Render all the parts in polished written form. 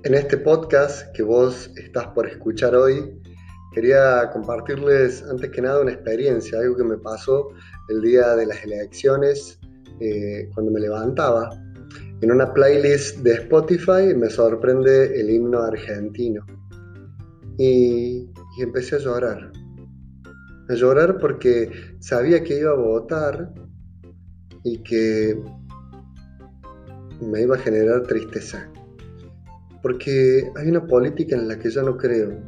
En este podcast que vos estás por escuchar hoy, quería compartirles antes que nada una experiencia, algo que me pasó el día de las elecciones, cuando me levantaba. En una playlist de Spotify me sorprende el himno argentino y empecé a llorar porque sabía que iba a votar y que me iba a generar tristeza, porque hay una política en la que yo no creo,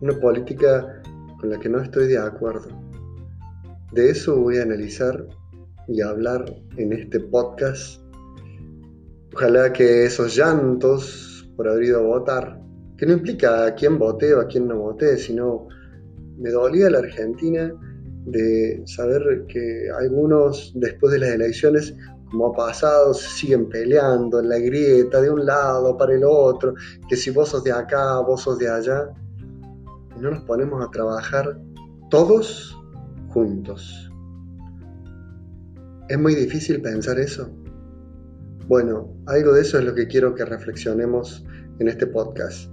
una política con la que no estoy de acuerdo. De eso voy a analizar y hablar en este podcast. Ojalá que esos llantos por haber ido a votar, que no implica a quién voté o a quién no voté, sino me dolía la Argentina de saber que algunos después de las elecciones, como ha pasado, se siguen peleando en la grieta de un lado para el otro, que si vos sos de acá, vos sos de allá, y no nos ponemos a trabajar todos juntos. ¿Es muy difícil pensar eso? Bueno, algo de eso es lo que quiero que reflexionemos en este podcast.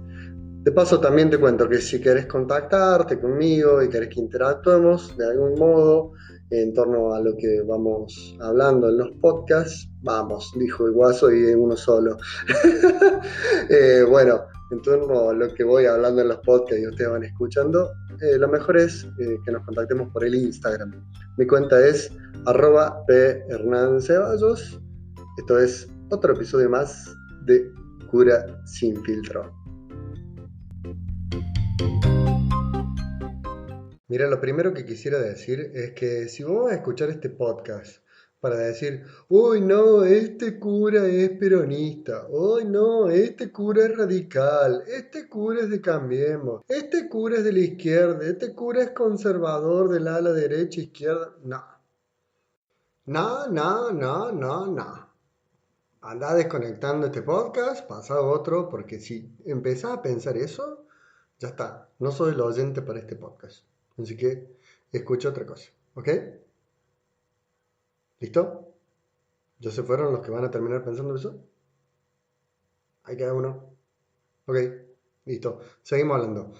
De paso también te cuento que si querés contactarte conmigo y querés que interactuemos de algún modo en torno a lo que vamos hablando en los podcasts, vamos, dijo el guaso y uno solo. Bueno, en torno a lo que voy hablando en los podcasts y ustedes van escuchando, lo mejor es que nos contactemos por el Instagram. Mi cuenta es @phernanceballos. Esto es otro episodio más de Cura Sin Filtro. Mira, lo primero que quisiera decir es que si vos vas a escuchar este podcast para decir, uy, no, este cura es peronista, uy, no, este cura es radical, este cura es de Cambiemos, este cura es de la izquierda, este cura es conservador del ala derecha, izquierda, no. No, no, no, no, no. Andá desconectando este podcast, pasa a otro, porque si empezás a pensar eso, ya está. No soy el oyente para este podcast. Así que escucha otra cosa. ¿Ok? ¿Listo? ¿Ya se fueron los que van a terminar pensando eso? Ahí queda uno. Ok, listo. Seguimos hablando.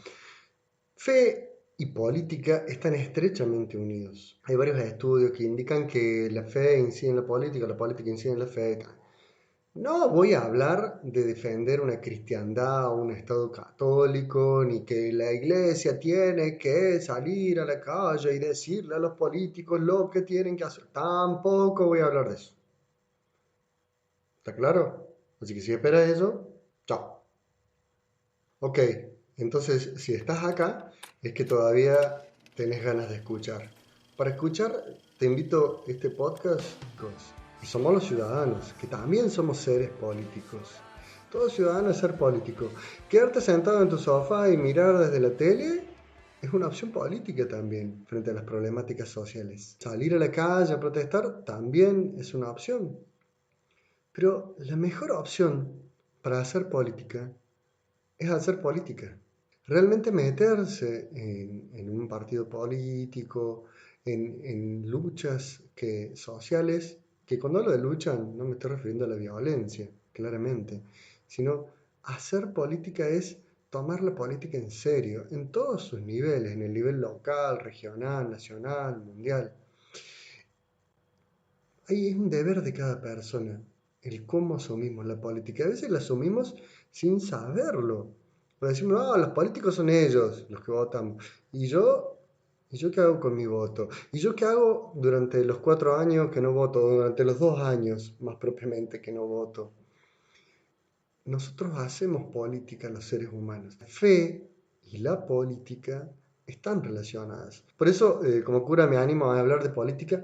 Fe y política están estrechamente unidos. Hay varios estudios que indican que la fe incide en la política incide en la fe. No voy a hablar de defender una cristiandad o un Estado católico, ni que la iglesia tiene que salir a la calle y decirle a los políticos lo que tienen que hacer. Tampoco voy a hablar de eso. ¿Está claro? Así que si esperas eso, chao. Ok, entonces si estás acá es que todavía tenés ganas de escuchar. Para escuchar te invito a este podcast, chicos. Y somos los ciudadanos, que también somos seres políticos. Todo ciudadano es ser político. Quedarte sentado en tu sofá y mirar desde la tele es una opción política también frente a las problemáticas sociales. Salir a la calle a protestar también es una opción. Pero la mejor opción para hacer política es hacer política. Realmente meterse en un partido político, en luchas sociales, que cuando hablo de lucha no me estoy refiriendo a la violencia, claramente, sino hacer política es tomar la política en serio, en todos sus niveles, en el nivel local, regional, nacional, mundial. Ahí es un deber de cada persona el cómo asumimos la política. A veces la asumimos sin saberlo. O decimos, no, los políticos son ellos los que votan. ¿Y yo? ¿Y yo qué hago con mi voto? ¿Y yo qué hago durante los 4 años que no voto? Durante los 2 años, más propiamente, que no voto. Nosotros hacemos política los seres humanos. La fe y la política están relacionadas. Por eso, como cura, me animo a hablar de política,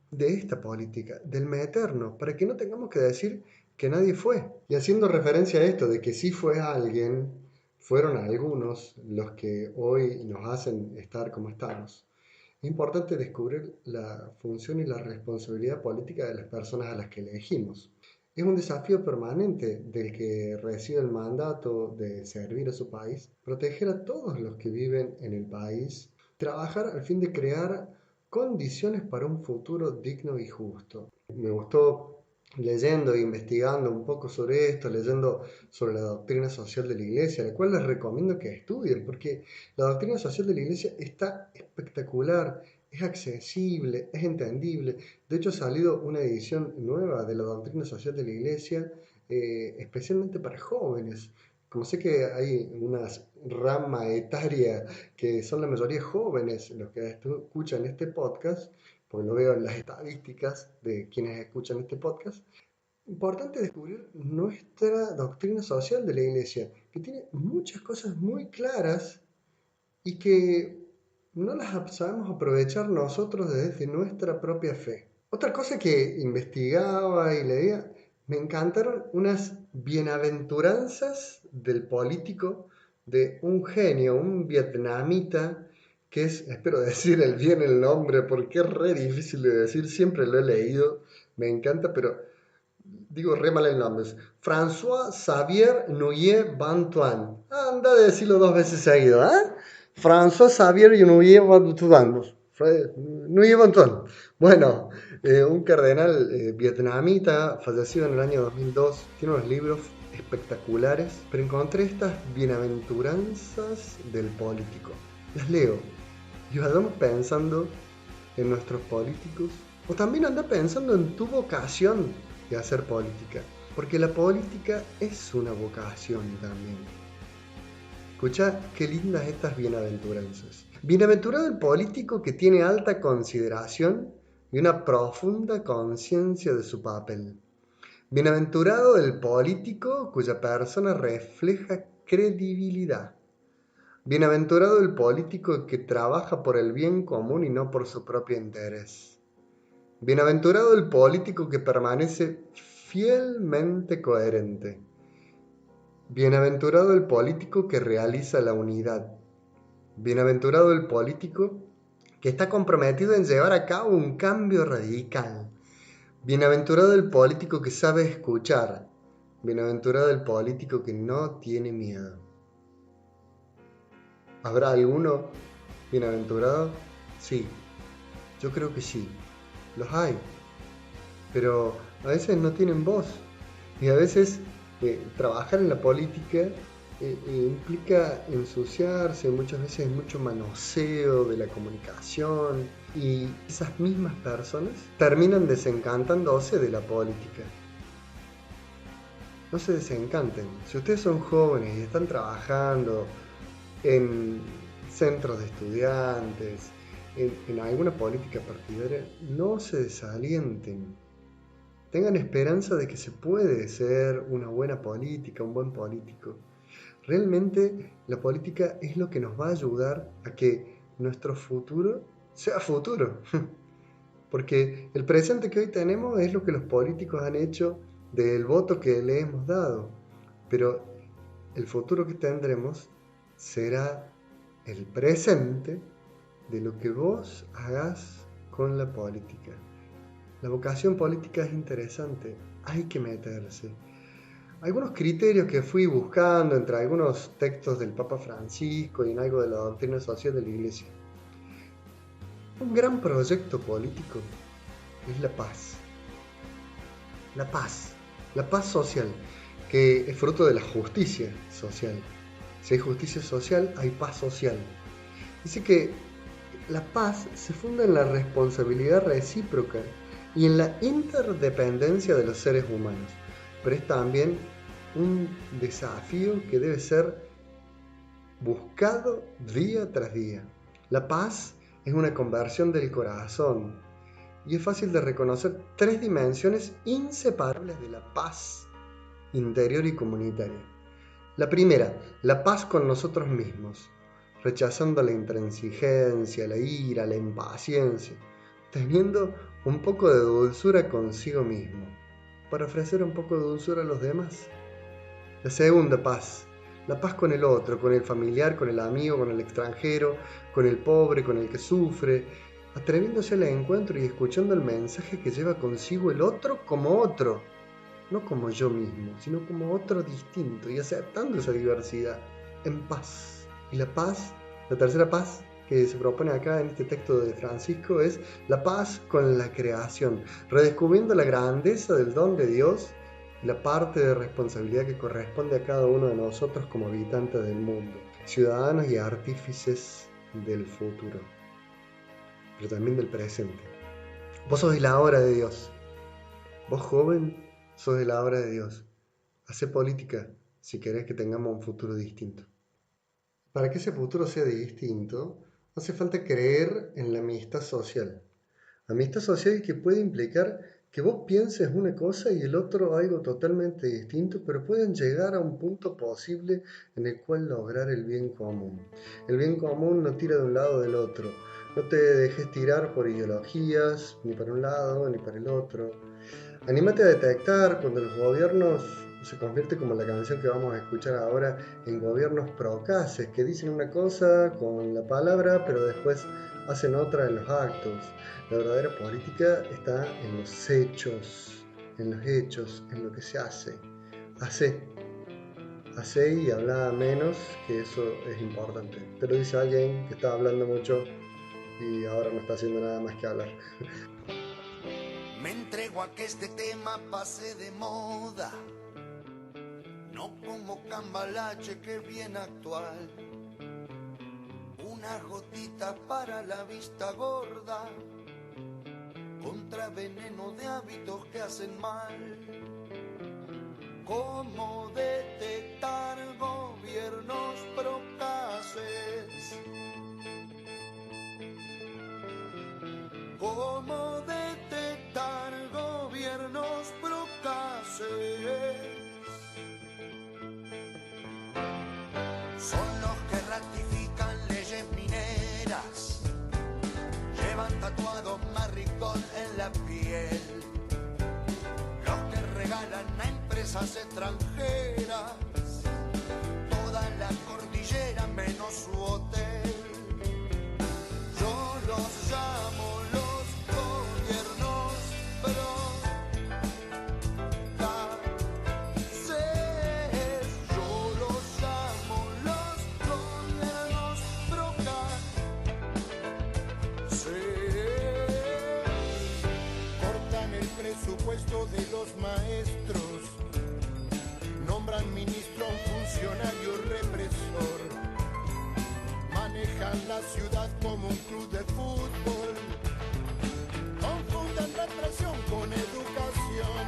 de esta política, del meternos, para que no tengamos que decir que nadie fue. Y haciendo referencia a esto, de que sí fue alguien, fueron algunos los que hoy nos hacen estar como estamos. Es importante descubrir la función y la responsabilidad política de las personas a las que elegimos. Es un desafío permanente del que recibe el mandato de servir a su país, proteger a todos los que viven en el país, trabajar al fin de crear condiciones para un futuro digno y justo. Me gustó leyendo e investigando un poco sobre esto, leyendo sobre la doctrina social de la Iglesia, la cual les recomiendo que estudien, porque la doctrina social de la Iglesia está espectacular, es accesible, es entendible. De hecho, ha salido una edición nueva de la doctrina social de la Iglesia, especialmente para jóvenes. Como sé que hay una rama etaria que son la mayoría jóvenes los que escuchan este podcast, porque lo veo en las estadísticas de quienes escuchan este podcast. Importante descubrir nuestra doctrina social de la Iglesia, que tiene muchas cosas muy claras y que no las sabemos aprovechar nosotros desde nuestra propia fe. Otra cosa que investigaba y leía, me encantaron unas bienaventuranzas del político de un genio, un vietnamita, que es, espero decir bien el nombre porque es re difícil de decir, siempre lo he leído, me encanta, pero digo re mal el nombre. Es François Xavier Nuyer Bantuan. Anda de decirlo 2 veces seguido, ¿eh? François Xavier Nuyer Bantuan. Nuyer Bantuan. Bueno, un cardenal vietnamita fallecido en el año 2002. Tiene unos libros espectaculares, pero encontré estas bienaventuranzas del político. Las leo y vamos pensando en nuestros políticos, o también anda pensando en tu vocación de hacer política, porque la política es una vocación también. Escucha qué lindas estas bienaventuranzas. Bienaventurado el político que tiene alta consideración y una profunda conciencia de su papel. Bienaventurado el político cuya persona refleja credibilidad. Bienaventurado el político que trabaja por el bien común y no por su propio interés. Bienaventurado el político que permanece fielmente coherente. Bienaventurado el político que realiza la unidad. Bienaventurado el político que está comprometido en llevar a cabo un cambio radical. Bienaventurado el político que sabe escuchar. Bienaventurado el político que no tiene miedo. ¿Habrá alguno bienaventurado? Sí, yo creo que sí. Los hay. Pero a veces no tienen voz. Y a veces trabajar en la política implica ensuciarse, muchas veces mucho manoseo de la comunicación. Y esas mismas personas terminan desencantándose de la política. No se desencanten. Si ustedes son jóvenes y están trabajando en centros de estudiantes, en alguna política partidaria, no se desalienten. Tengan esperanza de que se puede ser una buena política, un buen político. Realmente la política es lo que nos va a ayudar a que nuestro futuro sea futuro. Porque el presente que hoy tenemos es lo que los políticos han hecho del voto que le hemos dado. Pero el futuro que tendremos será el presente de lo que vos hagas con la política. La vocación política es interesante, hay que meterse. Algunos criterios que fui buscando entre algunos textos del Papa Francisco y en algo de la doctrina social de la Iglesia. Un gran proyecto político es la paz. La paz social, que es fruto de la justicia social. Si hay justicia social, hay paz social. Dice que la paz se funda en la responsabilidad recíproca y en la interdependencia de los seres humanos, pero es también un desafío que debe ser buscado día tras día. La paz es una conversión del corazón y es fácil de reconocer 3 dimensiones inseparables de la paz interior y comunitaria. La primera, la paz con nosotros mismos, rechazando la intransigencia, la ira, la impaciencia, teniendo un poco de dulzura consigo mismo, para ofrecer un poco de dulzura a los demás. La segunda paz, la paz con el otro, con el familiar, con el amigo, con el extranjero, con el pobre, con el que sufre, atreviéndose al encuentro y escuchando el mensaje que lleva consigo el otro como otro, no como yo mismo, sino como otro distinto y aceptando esa diversidad en paz. Y la paz, la tercera paz, que se propone acá en este texto de Francisco es la paz con la creación, redescubriendo la grandeza del don de Dios y la parte de responsabilidad que corresponde a cada uno de nosotros como habitantes del mundo, ciudadanos y artífices del futuro, pero también del presente. Vos sos de la obra de Dios. Vos, joven, sos de la obra de Dios. Hacé política si querés que tengamos un futuro distinto. Para que ese futuro sea distinto, hace falta creer en la amistad social. Amistad social que puede implicar que vos pienses una cosa y el otro algo totalmente distinto, pero pueden llegar a un punto posible en el cual lograr el bien común. El bien común no tira de un lado o del otro. No te dejes tirar por ideologías, ni para un lado ni para el otro. Anímate a detectar cuando los gobiernos se convierten, como la canción que vamos a escuchar ahora, en gobiernos procaces, que dicen una cosa con la palabra, pero después hacen otra en los actos. La verdadera política está en los hechos, en lo que se hace. Hace y habla menos, que eso es importante. Te lo dice alguien que está hablando mucho y ahora no está haciendo nada más que hablar. Me entrego a que este tema pase de moda, no como cambalache que es bien actual. Una gotita para la vista gorda, contra veneno de hábitos que hacen mal. ¿Cómo detectar gobiernos procaces? ¿Cómo detectar gobiernos procaces? Son los que ratifican leyes mineras, llevan tatuados maricón en la piel, los que regalan a empresas extranjeras toda la cordillera menos su hotel. Yo los llamo los gobiernos procaces. Yo los llamo los gobiernos procaces. Cortan el presupuesto de los maestros, nombran ministro a un funcionario represor, manejan la ciudad como un club de fútbol, confunden represión con educación.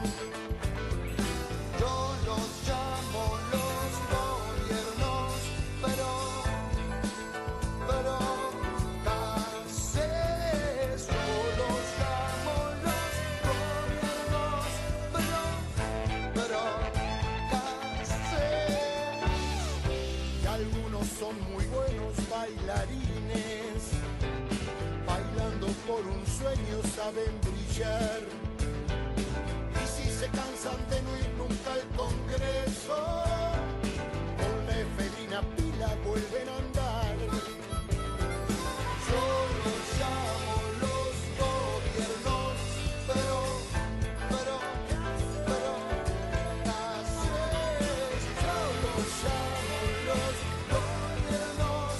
Yo los llamo los gobiernos procaces. Yo los llamo los gobiernos procaces. Y algunos son muy buenos bailarines, bailando por un sueño saben brillar. Y si se cansan de no ir nunca al Congreso, con la efedrina pila vuelven a andar. Yo los llamo los gobiernos procaces. Yo los llamo los gobiernos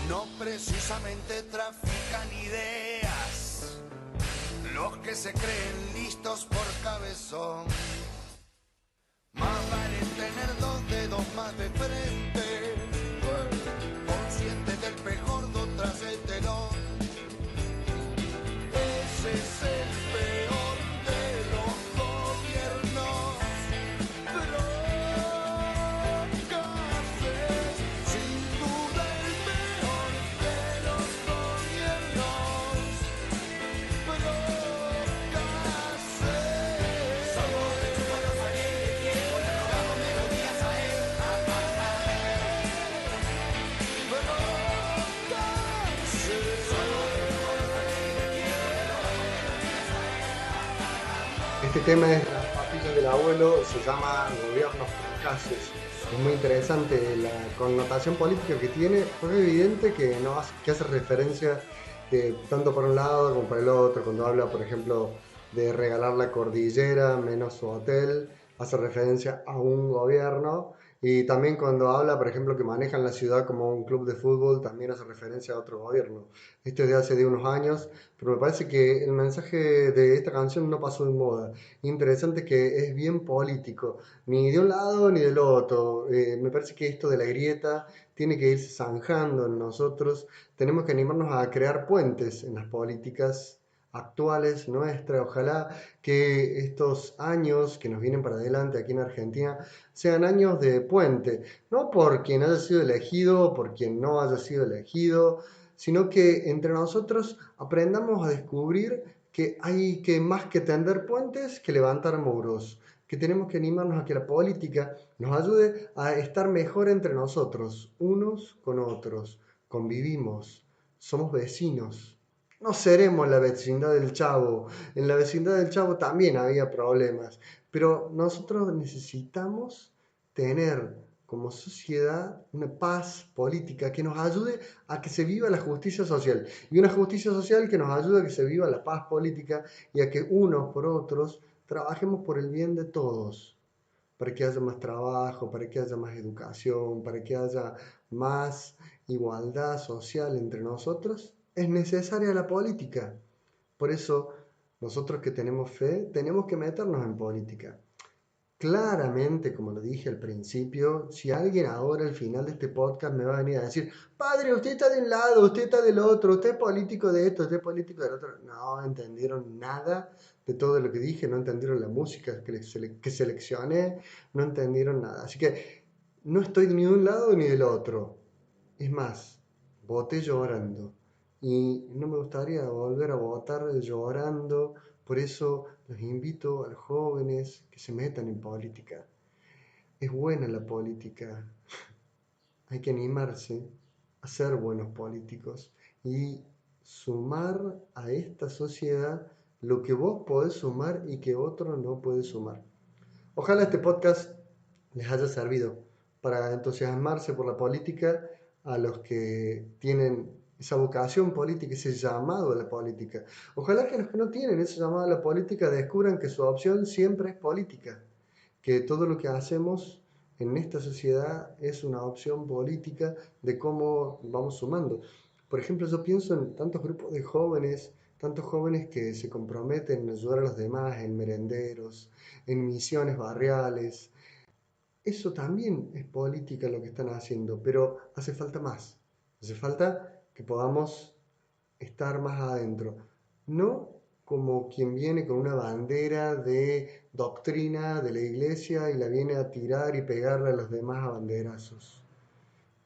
no precisamente trafican ideas, los que se creen listos por cabezón. Más vale tener dos dedos más de frente, conscientes del pejordo tras el telón. Ese es el peor de los gobiernos procaces, sin duda el peor de los gobiernos Este tema es Las papillas del abuelo, se llama Gobiernos Procaces. Es muy interesante la connotación política que tiene, pues es evidente que hace referencia tanto para un lado como para el otro. Cuando habla, por ejemplo, de regalar la cordillera menos su hotel, hace referencia a un gobierno. Y también cuando habla, por ejemplo, que manejan la ciudad como un club de fútbol, también hace referencia a otro gobierno. Esto es de hace de unos años, pero me parece que el mensaje de esta canción no pasó de moda. Interesante que es bien político, ni de un lado ni del otro. Me parece que esto de la grieta tiene que irse zanjando en nosotros. Tenemos que animarnos a crear puentes en las políticas actuales nuestras. Ojalá que estos años que nos vienen para adelante aquí en Argentina sean años de puente, no por quien haya sido elegido, por quien no haya sido elegido, sino que entre nosotros aprendamos a descubrir que hay que más que tender puentes, que levantar muros, que tenemos que animarnos a que la política nos ayude a estar mejor entre nosotros, unos con otros, convivimos, somos vecinos. No seremos la vecindad del Chavo. En la vecindad del Chavo también había problemas, pero nosotros necesitamos tener como sociedad una paz política que nos ayude a que se viva la justicia social y una justicia social que nos ayude a que se viva la paz política y a que unos por otros trabajemos por el bien de todos, para que haya más trabajo, para que haya más educación, para que haya más igualdad social entre nosotros. Es necesaria la política. Por eso nosotros que tenemos fe tenemos que meternos en política. Claramente, como lo dije al principio, si alguien ahora al final de este podcast me va a venir a decir, padre, usted está de un lado, usted está del otro, usted es político de esto, usted es político del otro, no entendieron nada de todo lo que dije, no entendieron la música que seleccioné, no entendieron nada. Así que no estoy ni de un lado ni del otro. Es más, voté llorando y no me gustaría volver a votar llorando. Por eso los invito a los jóvenes que se metan en política. Es buena la política, hay que animarse a ser buenos políticos y sumar a esta sociedad lo que vos podés sumar y que otro no puede sumar. Ojalá este podcast les haya servido para entusiasmarse por la política a los que tienen esa vocación política, ese llamado a la política. Ojalá que los que no tienen ese llamado a la política descubran que su opción siempre es política, que todo lo que hacemos en esta sociedad es una opción política de cómo vamos sumando. Por ejemplo, yo pienso en tantos grupos de jóvenes, tantos jóvenes que se comprometen en ayudar a los demás, en merenderos, en misiones barriales. Eso también es política lo que están haciendo, pero hace falta más. Hace falta que podamos estar más adentro. No como quien viene con una bandera de doctrina de la iglesia y la viene a tirar y pegarle a los demás a banderazos.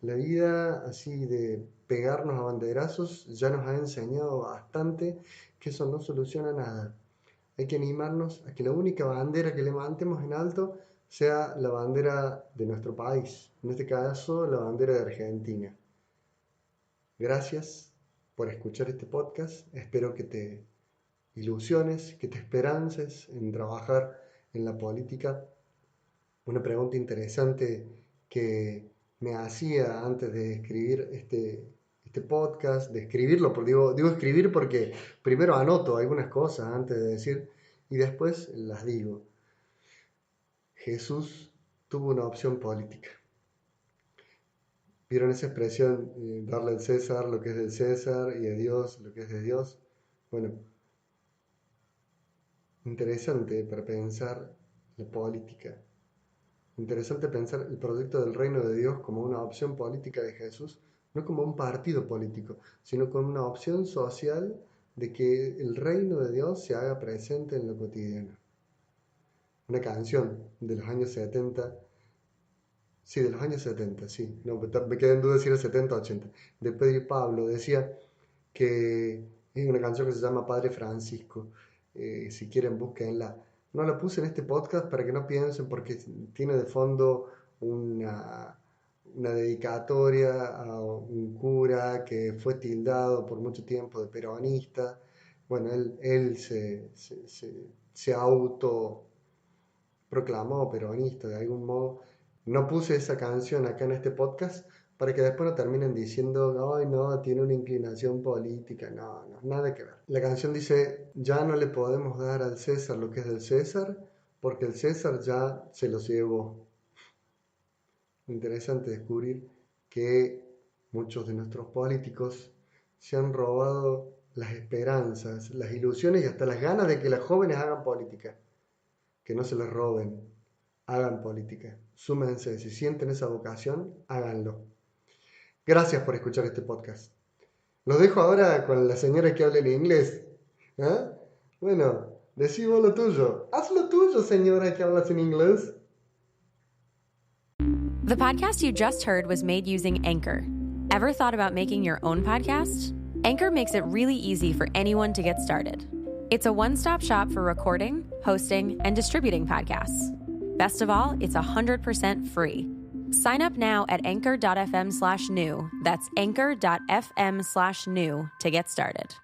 La vida así de pegarnos a banderazos ya nos ha enseñado bastante que eso no soluciona nada. Hay que animarnos a que la única bandera que levantemos en alto sea la bandera de nuestro país, en este caso la bandera de Argentina. Gracias por escuchar este podcast, espero que te ilusiones, que te esperances en trabajar en la política. Una pregunta interesante que me hacía antes de escribir este podcast, de escribirlo, porque digo escribir porque primero anoto algunas cosas antes de decir y después las digo. Jesús tuvo una opción política. ¿Vieron esa expresión? Darle al César lo que es del César y a Dios lo que es de Dios. Bueno, interesante para pensar la política. Interesante pensar el proyecto del reino de Dios como una opción política de Jesús, no como un partido político, sino como una opción social de que el reino de Dios se haga presente en lo cotidiano. Una canción de los años 70, sí, de los años 70, sí, no, me quedé en duda si era 70 o 80, de Pedro y Pablo, decía que es una canción que se llama Padre Francisco, si quieren búsquenla. No la puse en este podcast para que no piensen porque tiene de fondo una dedicatoria a un cura que fue tildado por mucho tiempo de peronista. Bueno, él se autoproclamó peronista de algún modo. No puse esa canción acá en este podcast para que después no terminen diciendo, ay no, tiene una inclinación política. No, nada que ver. La canción dice, ya no le podemos dar al César lo que es del César, porque el César ya se los llevó. Interesante descubrir que muchos de nuestros políticos se han robado las esperanzas, las ilusiones y hasta las ganas de que los jóvenes hagan política. Que no se les roben, hagan política. Súmense, si sienten esa vocación, háganlo. Gracias por escuchar este podcast. Los dejo ahora con la señora que habla en inglés. ¿Eh? Bueno, decí vos lo tuyo. Haz lo tuyo, señora que hablas en inglés. The podcast you just heard was made using Anchor. Ever thought about making your own podcast? Anchor makes it really easy for anyone to get started. It's a one-stop shop for recording, hosting, and distributing podcasts. Best of all, it's 100% free. Sign up now at anchor.fm/new. That's anchor.fm/new to get started.